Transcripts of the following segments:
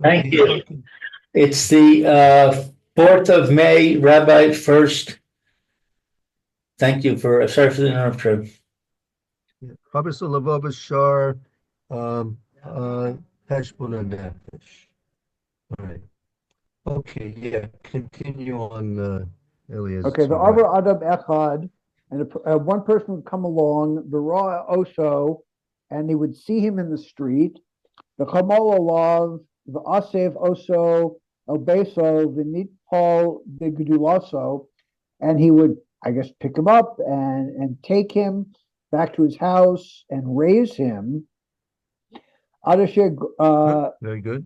Okay, Thank you. It's the 4th of May, Rabbi Furst. Thank you for, sorry for the interruption. Havos Halavavos Shar uh Heshbon and Hanefesh. All right. Okay, yeah. Continue on, Elias. Okay, the Sorry, go ahead. other Adam Echad, and one person would come along, the Raw Osho, and he would see him in the street. The Chamol Olav, the Asev Oso, Obeso, the Nitpol, the Gedulaso, and he would, I guess, pick him up and take him back to his house and raise him. Adasher, Very good.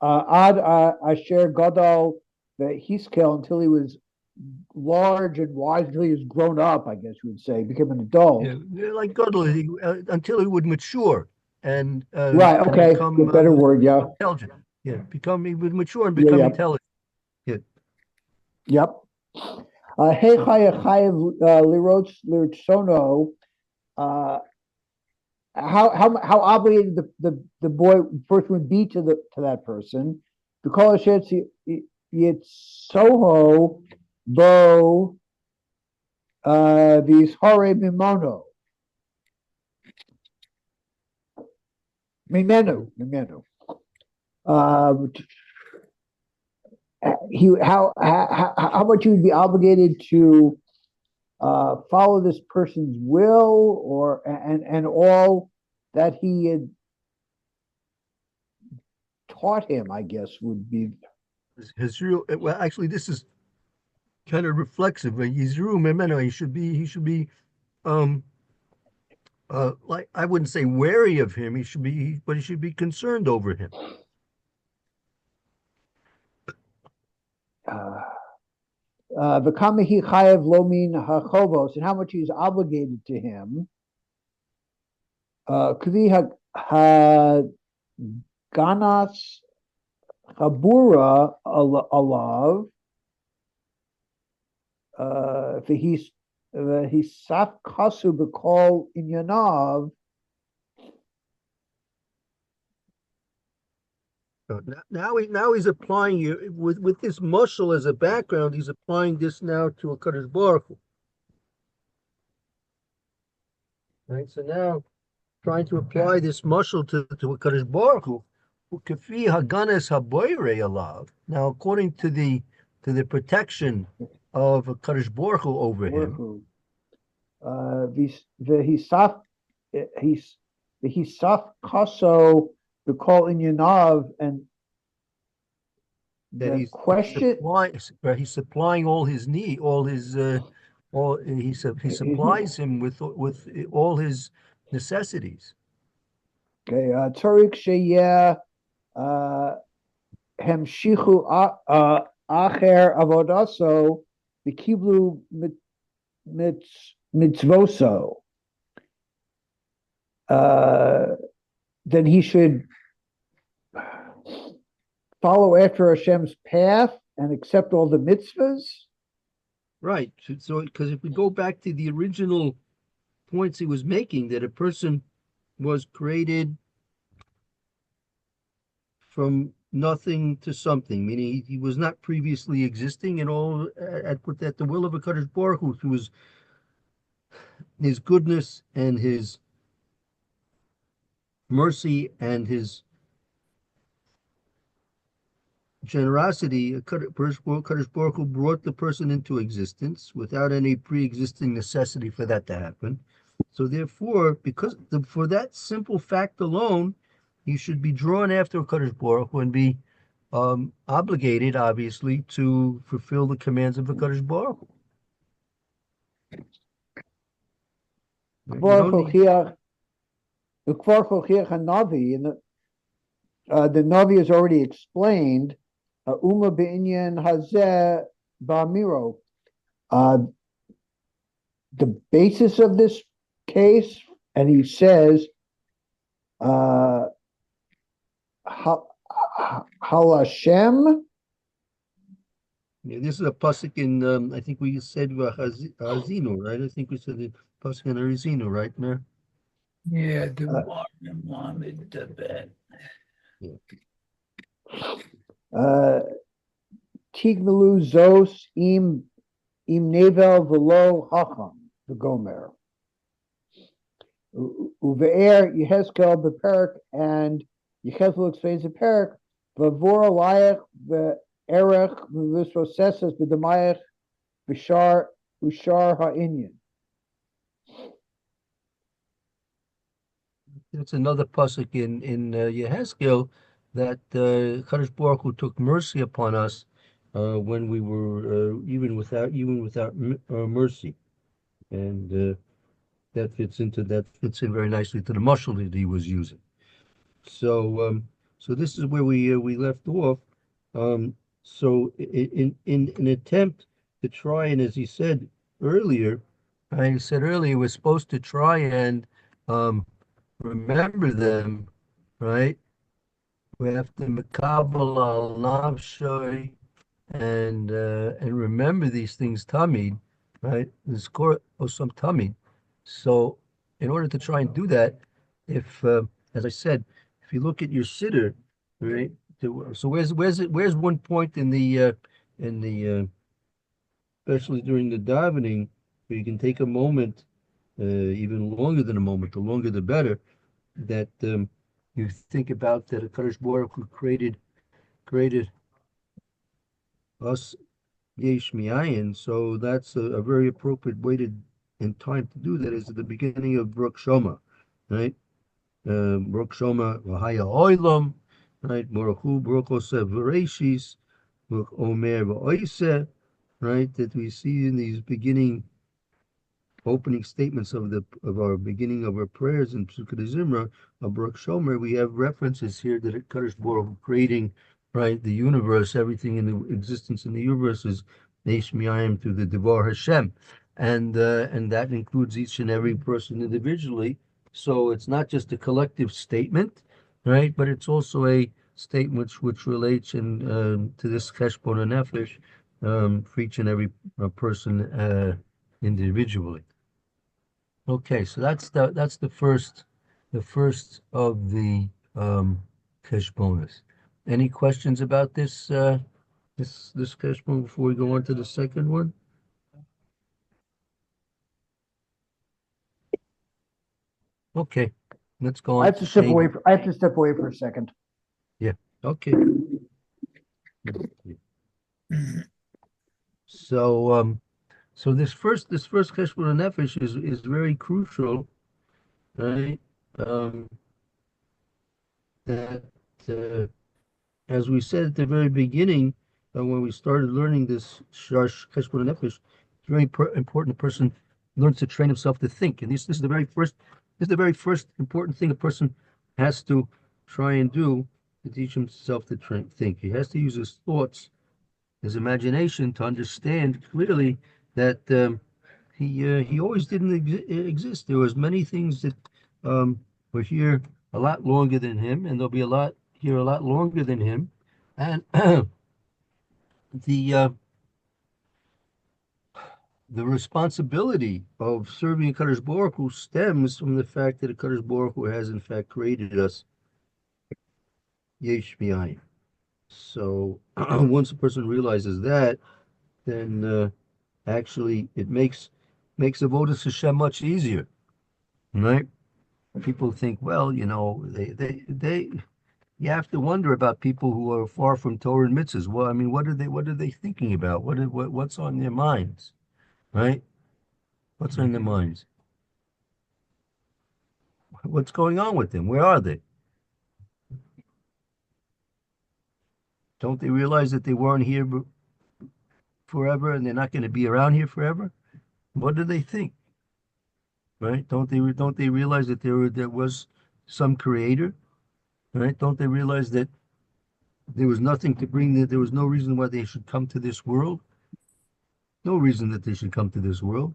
Ad Asher Gadol, the Hiskel, until he was large and wise, until he was grown up, I guess you would say, became an adult. Yeah, like Godel, until he would mature Right. and Okay. become Good. Better word. Yeah. intelligent. Yeah, he would mature and Yeah. become Yeah. intelligent. Yeah. Yep. Hey chayev lirotz lirtsono. Uh, how obligated the boy first would be to that person? Because it's soho bo these hore mimono mimenu. Uh, he how much you would be obligated to follow this person's will or and all that he had taught him, I guess, would be His real well, actually, this is kind of reflexive. He's real memento. He should be um like I wouldn't say wary of him. But he should be concerned over him. uh, V'kamahi chayev lomin hachovos, and how much he's obligated to him. Kvi ganas chabura alav, v'hisaf kasu b'kol inyanav. So now he's applying you with this muscle as a background. He's applying this now to a Kadosh Baruch Hu. Right. So now trying to apply this muscle to a Kadosh Baruch Hu. Ukefi haganes haboyre alav. Now, according to the protection of a Kadosh Baruch Hu over him, V'hisaf kaso b'kol inyanav, and that the question he's supplying all his need, all he supplies him with all his necessities. Okay, Tariq Sheyeh Hemshichu Acher Avodaso B'Kiblu Mitzvoso. Then he should follow after Hashem's path and accept all the mitzvahs. Right. So, because if we go back to the original points he was making, that a person was created from nothing to something, meaning he was not previously existing, and all at the will of a Kadosh Baruch Hu, through his goodness and his mercy and his generosity, Kadosh Baruch Hu brought the person into existence without any pre-existing necessity for that to happen. So therefore, for that simple fact alone, you should be drawn after Kadosh Baruch Hu and be obligated, obviously, to fulfill the commands of the Kadosh Baruch Hu. The Navi has already explained Uma B'inyan Hazeh Ba'miro. The basis of this case, and he says, Halashem. Yeah, this is a pasuk in, I think we said Hazino, right? I think we said the pasuk in Hazino, right, Mayor? Yeah, the Mohammed the bed. Yeah. Uh, Tignalu Zos im Nevel Velo Hacham, the Gomer. Uve'er Yehezkel Beperik, and Yehezkel explains the Perik, Vavor Alayach, the Erech, Visrosesas, Bedamayach, Bishar, Ushar Ha'inyan. It's another pasuk in Yehezkel that Kadosh Baruch Hu took mercy upon us when we were even without mercy, and that fits in very nicely to the mashal that he was using. So this is where we left off. So in an attempt to try, and as he said earlier, we're supposed to try and um, remember them, right? We have to makabel al nafshoy and remember these things tamid, right? There's core or some tamid. So in order to try and do that, if as I said, if you look at your sitter, right? So where's one point in the especially during the davening where you can take a moment, even longer than a moment, the longer the better, that you think about that a Kadosh Baruch Hu created us yesh miayin. So that's a very appropriate way to and time to do that is at the beginning of Baruch Shoma, right? Baruch Shoma v'haya oilam, right? Baruch Hu Baruch Osev v'reishis, Baruch Omer v'oiseh, right? That we see in these beginning opening statements of our beginning of our prayers in Pesukei Zimra of Baruch Shomer, we have references here that Kadosh Baruch Hu creating, right, the universe, everything in the existence in the universe is Neish Miayim through the Devar Hashem, and that includes each and every person individually. So it's not just a collective statement, right, but it's also a statement which relates to this Heshbon and Hanefesh for each and every person individually. Okay, so that's the first of the Heshbonis. Any questions about this Heshbon before we go on to the second one? Okay, let's go I on have to to step page. away. I have to step away for a second. Yeah. Okay. So this first Heshbon Nefesh is very crucial, right? Um, that as we said at the very beginning, when we started learning this Shash Heshbon Nefesh, it's very important a person learns to train himself to think. And this is the very first important thing a person has to try and do to teach himself to think. He has to use his thoughts, his imagination to understand clearly that he always didn't exist. There was many things that were here a lot longer than him, and there'll be a lot here a lot longer than him. And the uh, the responsibility of serving Kadosh Baruch Hu stems from the fact that Kadosh Baruch Hu has in fact created us yesh miayin. So once a person realizes that, then actually it makes avodas Hashem much easier, right? People think, well, they you have to wonder about people who are far from Torah and mitzvahs. Well, I mean, what are they thinking about? What's on their minds, right? What's on their minds? What's going on with them? Where are they? Don't they realize that they weren't here forever and they're not going to be around here forever? What do they think? Right? Don't they realize that there was some creator? Right? Don't they realize that there was nothing to bring there was no reason why they should come to this world? No reason that they should come to this world.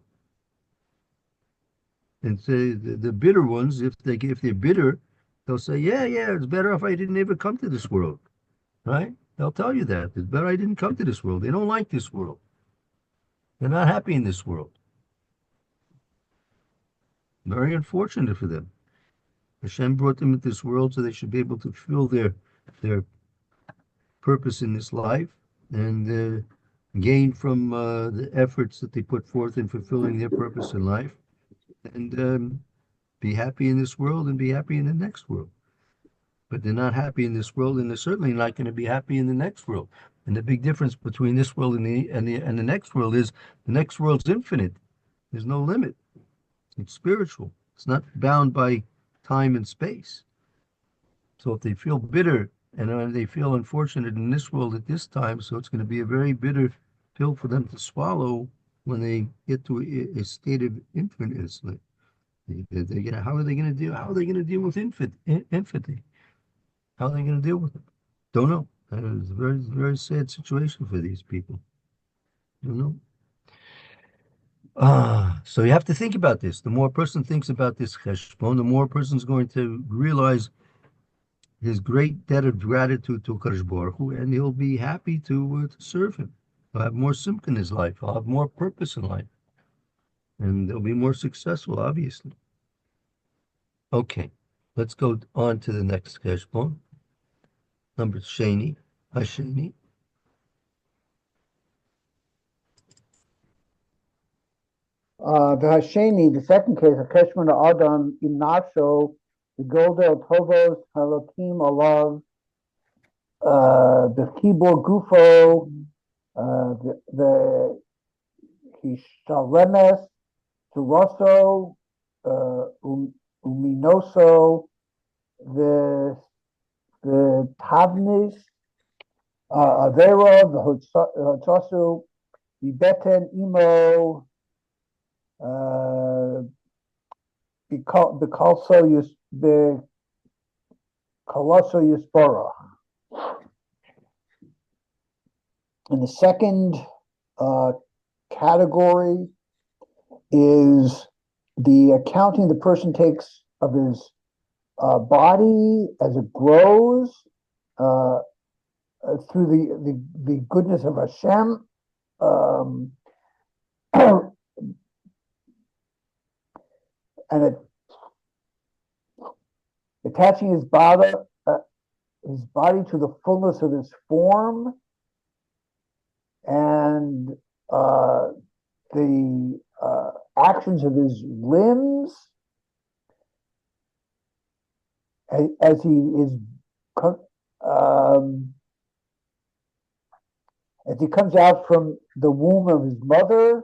And say the bitter ones, if they're bitter, they'll say, yeah, it's better if I didn't ever come to this world. Right? They'll tell you that. It's better I didn't come to this world. They don't like this world. They're not happy in this world. Very unfortunate for them. Hashem brought them into this world so they should be able to fulfill their purpose in this life and gain from the efforts that they put forth in fulfilling their purpose in life, and be happy in this world and be happy in the next world. But they're not happy in this world, and they're certainly not going to be happy in the next world. And the big difference between this world and the next world is the next world's infinite. There's no limit. It's spiritual. It's not bound by time and space. So if they feel bitter and they feel unfortunate in this world at this time, so it's going to be a very bitter pill for them to swallow when they get to a state of infiniteness. How are they going to deal? How are they going to deal with infinity? How are they going to deal with it? Don't know. It's a very, very sad situation for these people. You know. So you have to think about this. The more a person thinks about this Heshbon, the more a person's going to realize his great debt of gratitude to Kadosh Baruch Hu, and he'll be happy to serve him. He'll have more simcha in his life. He'll have more purpose in life, and he'll be more successful, obviously. Okay, let's go on to the next Heshbon. Number Sheni, Hasheni. The Hasheni, the second case, Heshbon Adam in Nafsho, the Golda Tovos, Halokim Alav, the Kibor Gufo, the Hishalemes, Turoso, Uminoso, the Tavnis, Avera, the Hotsosu, the Beten Imo, the Colosso Yuspora. And the second category is the accounting the person takes of his body as it grows through the goodness of Hashem. And attaching his body to the fullness of his form, and the actions of his limbs as he comes out from the womb of his mother.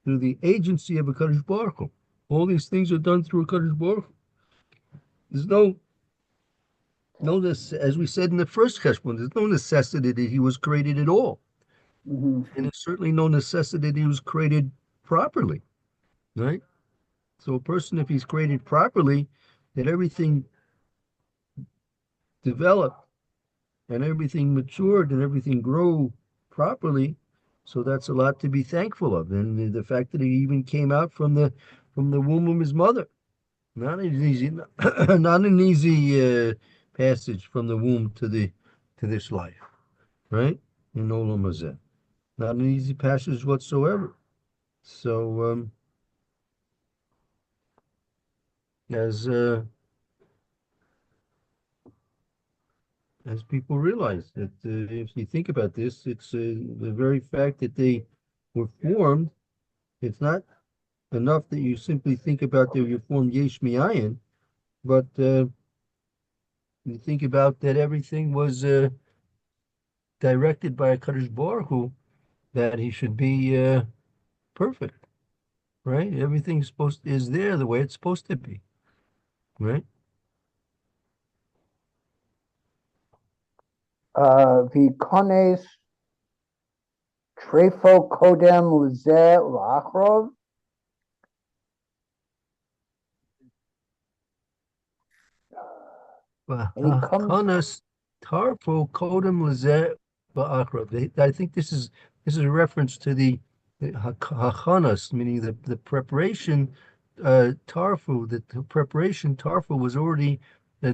Through the agency of a Kadosh Baruch Hu. All these things are done through a Kadosh Baruch Hu. There's as we said in the first Heshbon, there's no necessity that he was created at all. Mm-hmm. And there's certainly no necessity that he was created properly, right? So a person, if he's created properly, that everything developed and everything matured and everything grew properly, so that's a lot to be thankful of. And the fact that he even came out from the womb of his mother, not an easy, not an easy passage from the womb to this life, right? In Olam Hazeh, not an easy passage whatsoever. So as people realize that if you think about this, it's the very fact that they were formed. It's not enough that you simply think about that you're formed yesh mi'ayin, but you think about that everything was directed by a Kadosh Baruch Hu, that he should be perfect, right? Everything is there the way it's supposed to be, right? V'kones trefo kodem lezeh la'achrov. Hakonas tarfo kodem lezeh ba'akrav. I think this is a reference to the hakonas, meaning the preparation tarfu. That the preparation tarfu was already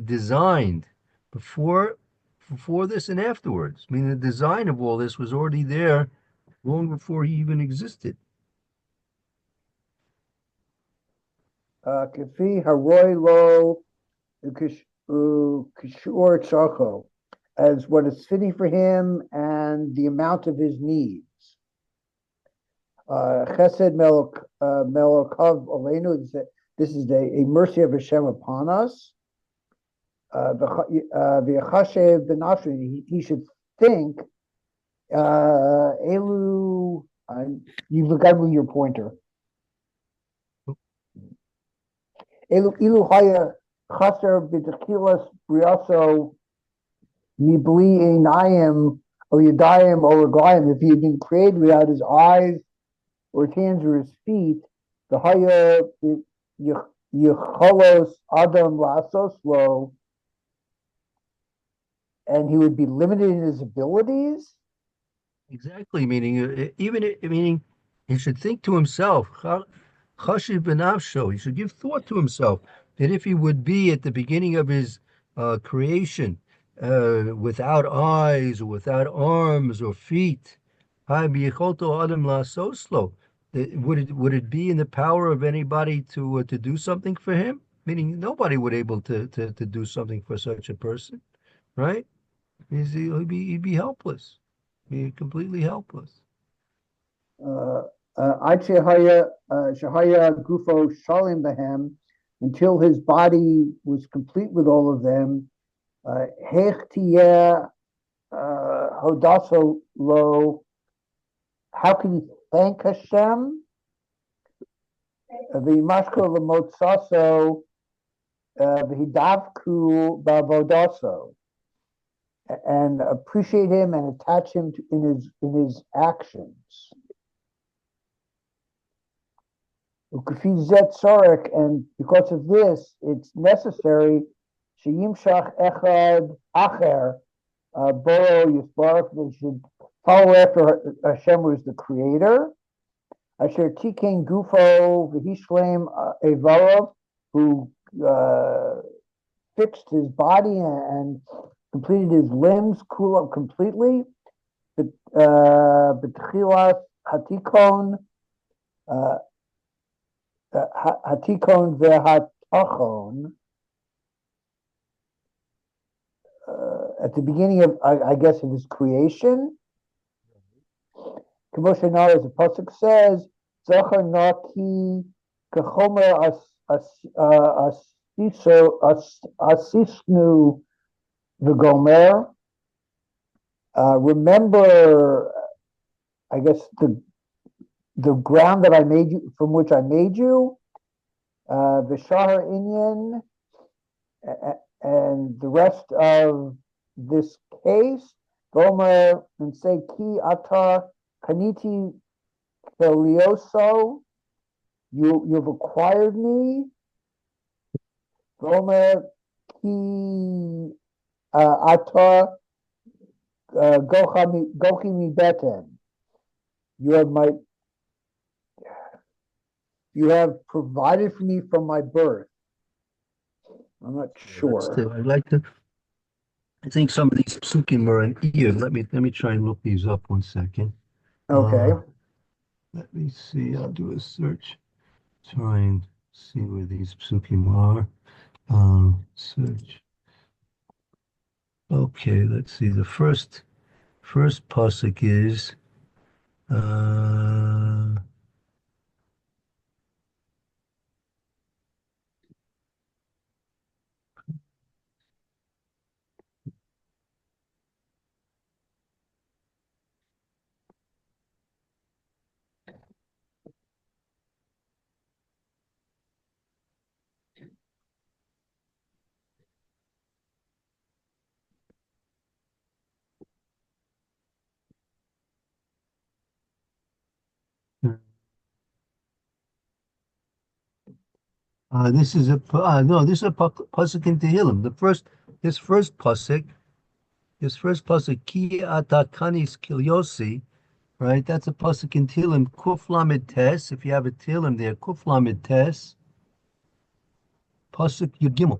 designed before this and afterwards. Meaning the design of all this was already there long before he even existed. Kefi Haroi Lo Kishur Chacho, as what is fitting for him and the amount of his needs. Chesed Melokav Aleinu, this is a mercy of Hashem upon us. V'yachashev b'nafshu, he should think, Elu, you've got to move your pointer. Ilu haya chaser b'techilas briaso mibli einayim or yadayim or reglayim. If he had been created without his eyes or his hands or his feet, the haya yicholos adam lasoslo, and he would be limited in his abilities. Exactly, meaning he should think to himself, chashiv b'nafsho, he should give thought to himself that if he would be at the beginning of his creation without eyes or without arms or feet, would it be in the power of anybody to do something for him? Meaning nobody would able to do something for such a person, right? He'd be helpless. Be completely helpless. Shahaya Gufo Shalim Behem, until his body was complete with all of them. Hechtiya Hodaso Lo, how can he thank Hashem? V'yimashko Lemotsaso V'hidavku Bavodaso, and appreciate him and attach him in his actions. And because of this, it's necessary sheyimshach echad acher boro yisbarach. They should follow after Hashem, who is the creator. Asher tikein gufo v'hishlem evarov, who fixed his body and completed his limbs completely. B'tchilas hatikon hatikon ve'hatachon, at the beginning of, I guess, of his creation. Kamoshanar, as the pasuk says, Zachar naki kachomer asisnu v'gomer. Remember, I guess, the ground that I made you, from which I made you, Vishahar Inyan, and the rest of this case, Gomer, and say Ki Ata Kaniti Kelioso, you've acquired me. Gomer Ki Ata Gochi Mi Beten, you have provided for me from my birth. I'm not sure. I think some of these psukim are in Iyov. Let me try and look these up 1 second. Okay. Let me see. I'll do a search. Try and see where these psukim are. Search. Okay, let's see. The first pasuk is this is a pasuk in Tehillim. This first pasuk Ki Atakanis Kilyosi, right? That's a pasuk in Tehillim, Kuf Lamed Tes. If you have a Tehillim there, Kuf Lamed Tes, pasuk Yud Gimel.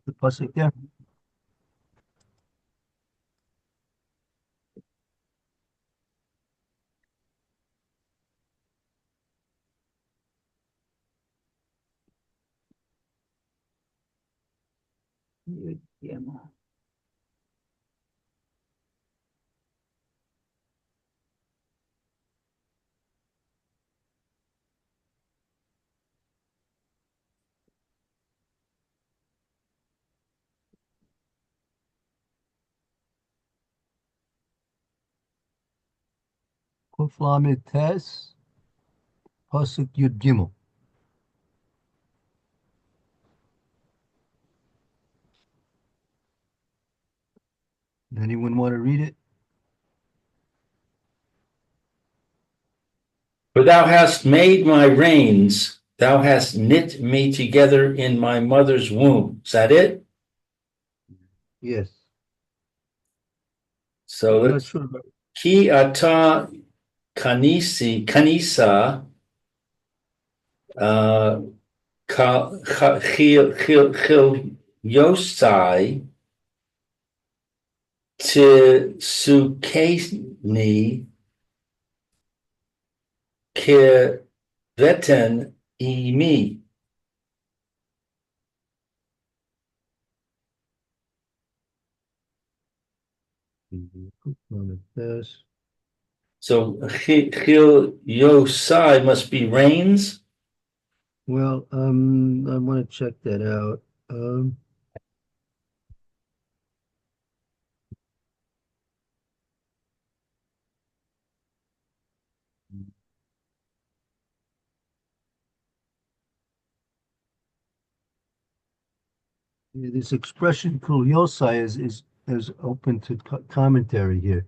the pasuk there? Yeah. Kuf lamed tes, pasuk yud gimel. Anyone want to read it? For thou hast made my reins, thou hast knit me together in my mother's womb. Is that it? Yes. So I'm not let's sure about. ki ata kanisa uh chil yosai to sukesni ke veten imi. Kuf lamed tes. So chil yosai must be reins. Well, I want to check that out. This expression kul yosai is open to commentary here.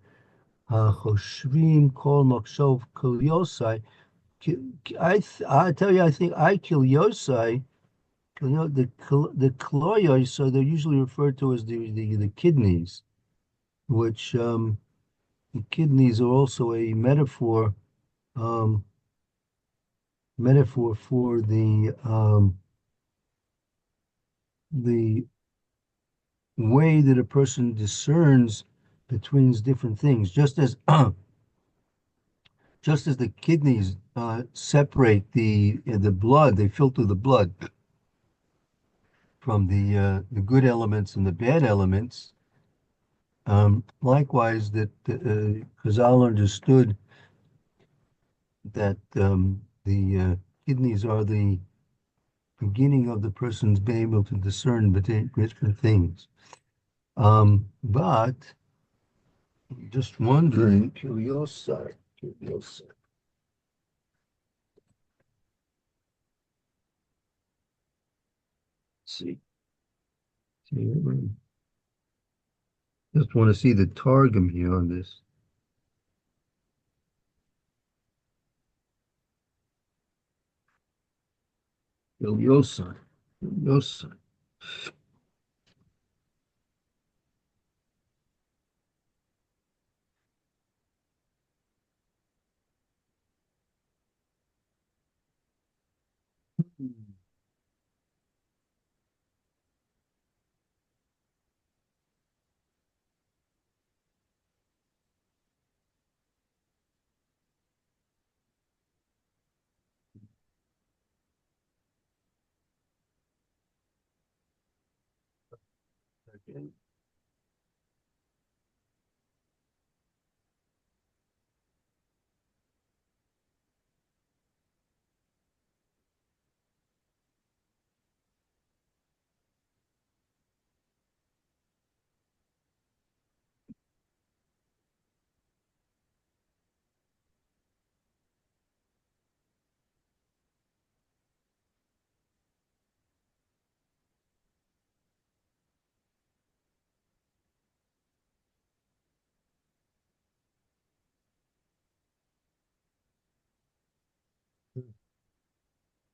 Choshvim kol makshov kul yosai. I tell you, I think I kill yosai. The kloyos, so they're usually referred to as the kidneys, which the kidneys are also a um, metaphor for the way that a person discerns between different things, just as just as the kidneys separate the blood, they filter the blood from the good elements and the bad elements. Likewise, that Chazal understood that the kidneys are the beginning of the person's being able to discern between different things. But just wondering, curiosity. See, just want to see the targum here on this. Ilyosa. Ilyosa. Okay.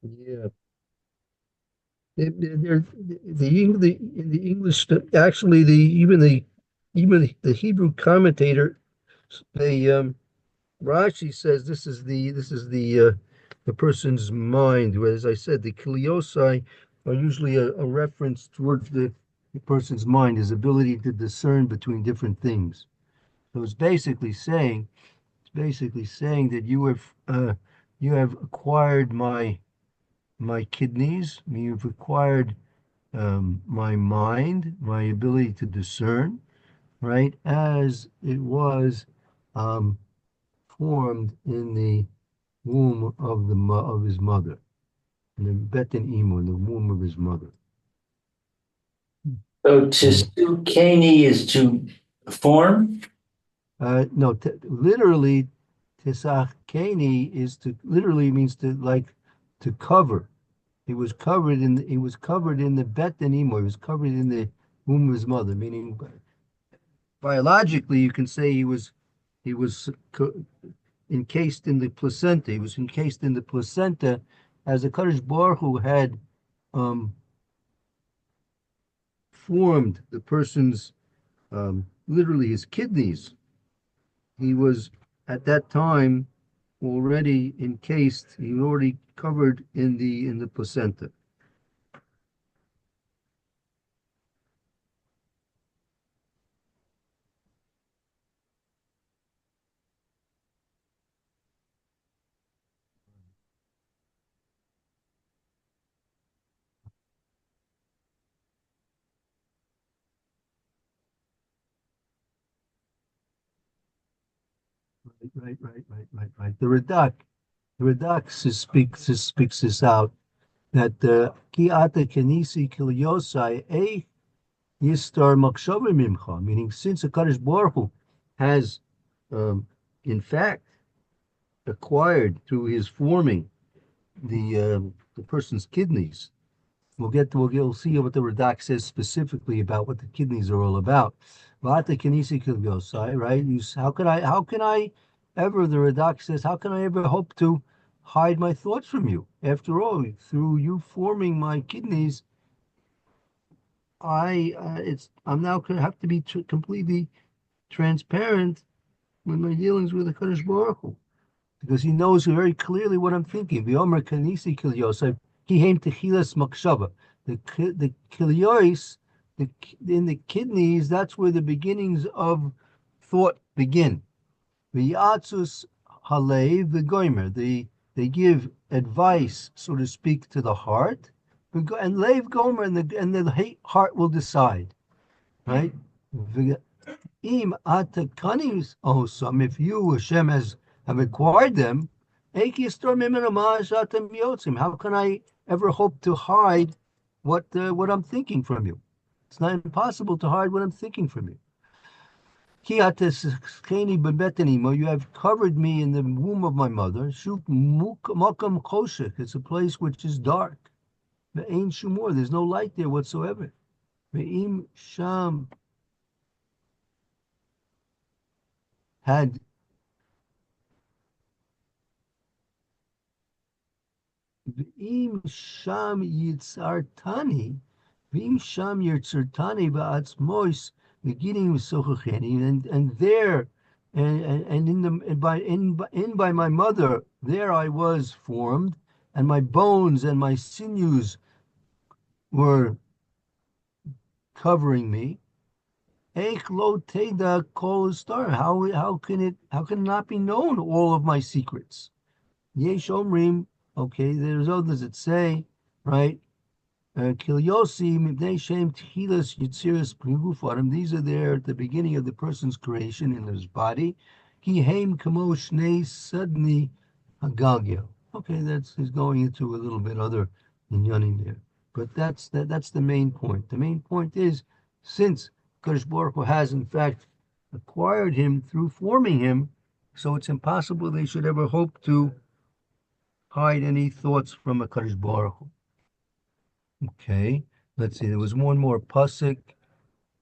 Yeah. In the English, actually, even the Hebrew commentator, they Rashi says the person's mind. Whereas I said the kiliosai are usually a reference towards the person's mind, his ability to discern between different things. So it's basically saying that you have acquired my kidneys, you've acquired my mind, my ability to discern, right, as it was um, formed in the womb of his mother, in the Beten Imo, in the womb of his mother. So Tisukeni is to form? No, literally, Tisachkeni literally means to cover. He was covered in the Beten Imo. He was covered in the womb of his mother, meaning biologically, you can say he was encased in the placenta. He was encased in the placenta as the Kadosh Baruch Hu had um, formed the person's literally his kidneys. He was at that time already encased. He was already covered in the placenta. Right. The Radak speaks this out that ki ata kenisi kiliosai yistar makshavim mimcha, meaning since the Kadosh Baruch Hu has, um, in fact, acquired through his forming the person's kidneys. We'll see what the Radak says specifically about what the kidneys are all about. Vata kenisi kiliosai, right? How can I ever, the Radak says, how can I ever hope to hide my thoughts from you? After all, through you forming my kidneys, I'm now going to have to be completely transparent with my dealings with the Kadosh Baruch Hu, because he knows very clearly what I'm thinking. V'omer kanisi kil Yosef, kihem techilas makshava. The kiliois, in the kidneys, that's where the beginnings of thought begin. V'yatzus halev v'goimer. They give advice, so to speak, to the heart, and lev gomer, and the heart will decide, right? Im atakanis osam, if you, Hashem, have acquired them, how can I ever hope to hide what I'm thinking from you? It's not impossible to hide what I'm thinking from you. You have covered me in the womb of my mother. It's a place which is dark. There's no light there whatsoever. Sham had V'im sham yitzartani, v'im sham yitzartani ba'atzmois, beginning with sochacheni, and there, and by my mother, there I was formed, and my bones and my sinews were covering me. Eich lo teda kol star. How can it not be known all of my secrets? Yesh omrim. Okay, there's others that say, right? Kilyosi mibnei shem tchilas yitziras p'gufarim. These are there at the beginning of the person's creation in his body. Ki heim kamo shnei suddenly hagalgel. Okay, he's going into a little bit other inyanim there, but that's the main point. The main point is, since Kadosh Baruch Hu has in fact acquired him through forming him, so it's impossible they should ever hope to hide any thoughts from a Kadosh Baruch Hu. Okay, let's see. There was one more pasuk.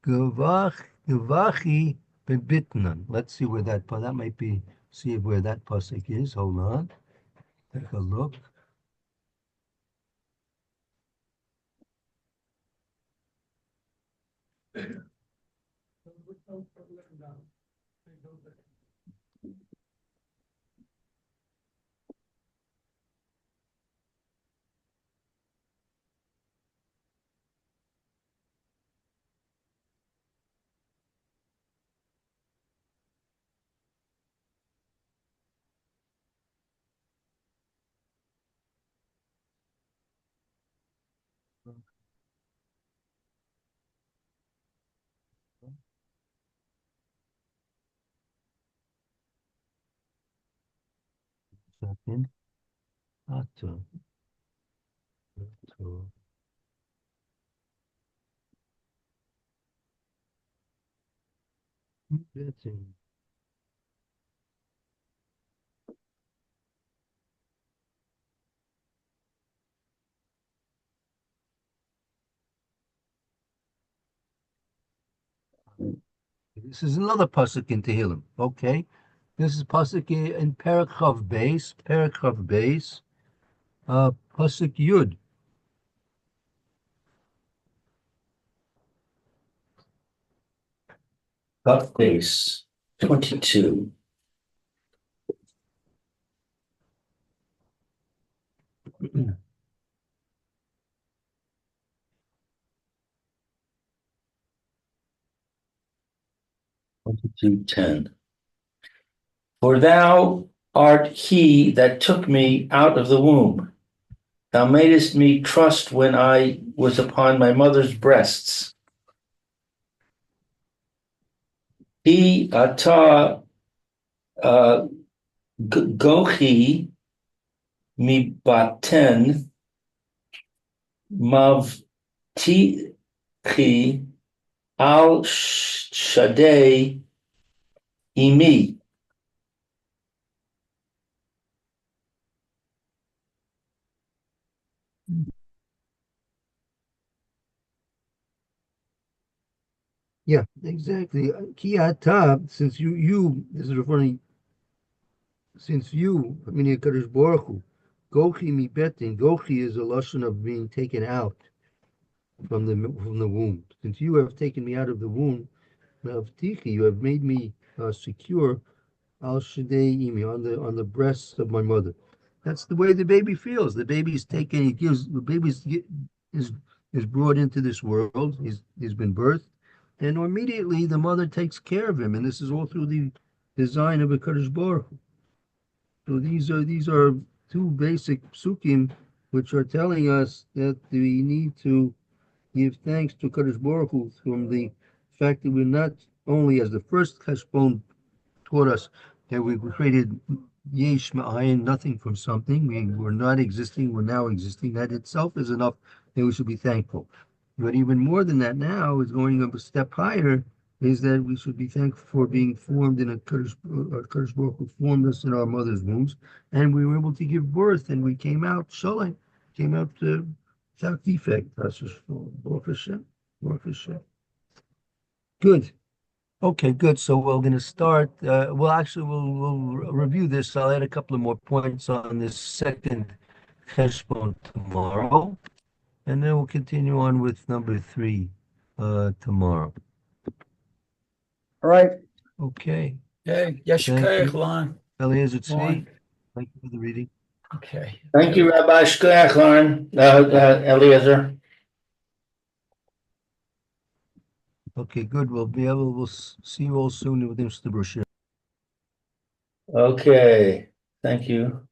Gevachi bebitnan. Let's see where that might be. See where that pasuk is. Hold on. Take a look. second. Ato. Ato. Betting. This is another pasuk in Tehillim. Okay, this is pasuk in Perek base. Perek base. Pasuk Yud. Cup base, 22. Two 10. For thou art he that took me out of the womb. Thou madest me trust when I was upon my mother's breasts. He ata gochi mi baten mavtichi al shadei imi. Yeah, exactly. Ki since you, this is referring, since you, I mean, Kadosh Baruch Hu, Gochi mi betin. Gochi is a lesson of being taken out from the womb. Since you have taken me out of the womb, of Tiki, you have made me secure al shadei imi on the breasts of my mother. That's the way the baby feels. The baby's taken. He gives the is is brought into this world. He's been birthed, and immediately the mother takes care of him. And this is all through the design of a Kadosh Baruch Hu. So these are two basic psukim which are telling us that we need to give thanks to Kadosh Baruch Hu from the fact that we're not only, as the first Heshbon taught us, that we created yesh ma'ayin, nothing from something. We were not existing, we're now existing. That itself is enough that we should be thankful. But even more than that now is going up a step higher, is that we should be thankful for being formed in a Kurdish Baruch who formed us in our mother's wombs, and we were able to give birth, and we came out shalom, came out without defect. That's just Baruch Hashem. Baruch Hashem. Good. Okay, good. So we're going to start. Well, actually, we'll review this. I'll add a couple of more points on this second Heshbon tomorrow, and then we'll continue on with number 3 tomorrow. All right. Okay. Okay, Thank Yeshikayach you. Lon. Eliezer Tzvi, Lon. thank you for the reading. Okay. Thank you, Rabbi Shkoyach, Lauren, Eliezer. Okay, good. We'll see you all soon with Mr. Brashear. Okay, thank you.